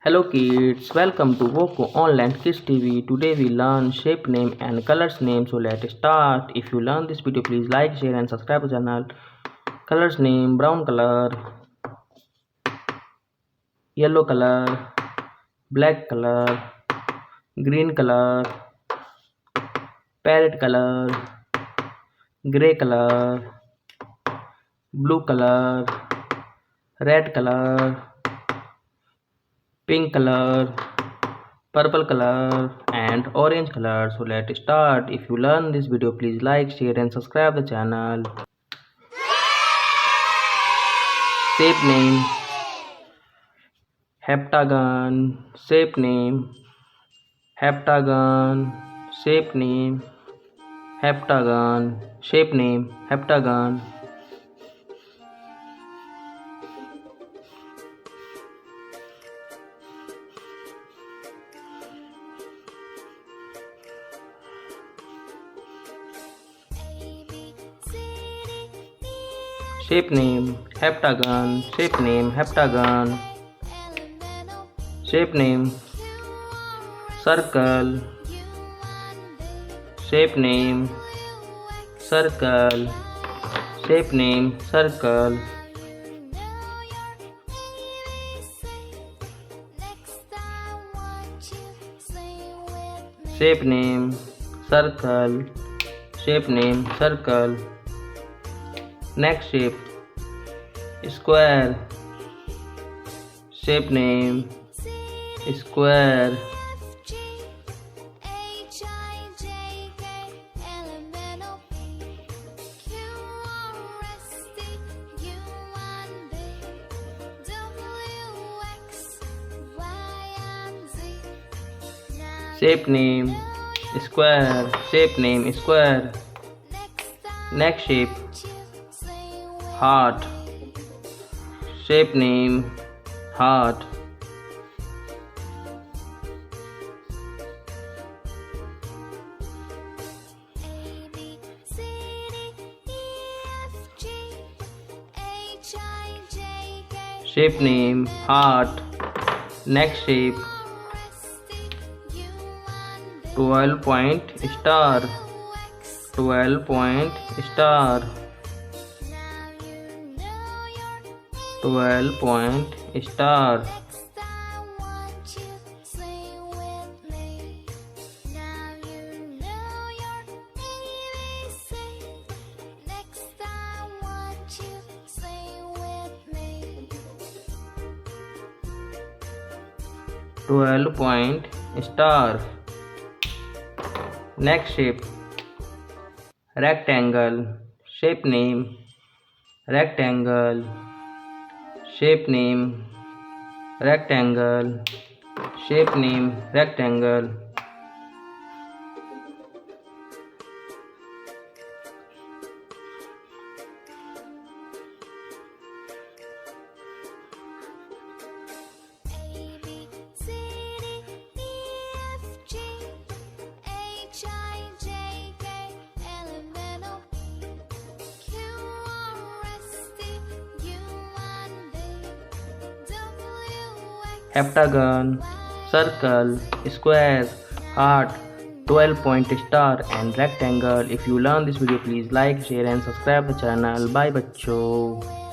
Hello kids, welcome to Woko Online Kids TV. Today we learn shape name and colors name. So let's start. If you learn this video, please like, share and subscribe the channel. Colors name: brown color, yellow color, black color, green color, parrot color, gray color, blue color, red color, pink color, purple color and orange color. So let's start. If you learn this video, please like, share and subscribe the channel. Shape name: heptagon. Shape name: heptagon. Shape name: heptagon. Shape name: heptagon. Shape name: heptagon. Shape name: heptagon. Shape name: circle. Shape name: circle. Shape name: circle. Shape name: circle. Shape name: circle. Next shape: square. Shape name: square. Shape name: square. Shape name: square. Next shape: heart. Shape name: heart. Shape name: heart. Next shape: 12-point star. 12-point star. 12-point star. Point star. Next shape: rectangle. Shape name: rectangle. Shape name: rectangle. Shape name: rectangle. Heptagon, circle, square, heart, 12-point star and rectangle. If you learn this video, please like, share and subscribe the channel. Bye बच्चों.